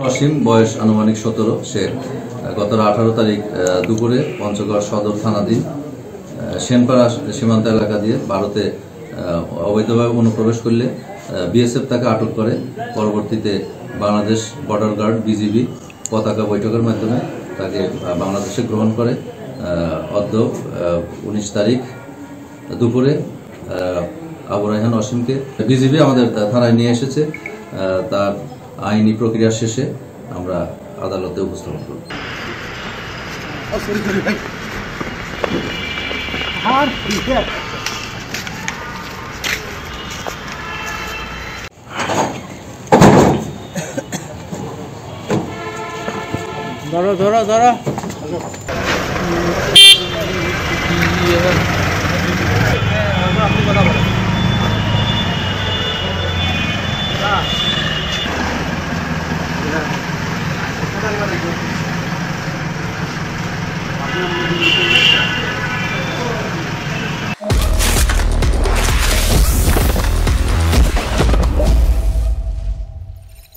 অসীম, বয়স আনুমানিক 17। সে গত 18 তারিখ দুপুরে পঞ্চগড় সদর থানাধীন সেনপাড়া সীমান্ত এলাকা দিয়ে ভারতে অবৈধভাবে অনুপ্রবেশ করলে বিএসএফ তাকে আটক করে। পরবর্তীতে বাংলাদেশ বর্ডার গার্ড বিজিবি পতাকা বৈঠকের মাধ্যমে তাকে বাংলাদেশে গ্রহণ করে। অদ্য 19 তারিখ দুপুরে আবু রায়হান অসীমকে বিজিবি আমাদের থানায় নিয়ে এসেছে। তার আইনি প্রক্রিয়া শেষে আমরা আদালতে উপস্থাপন করব। ধরো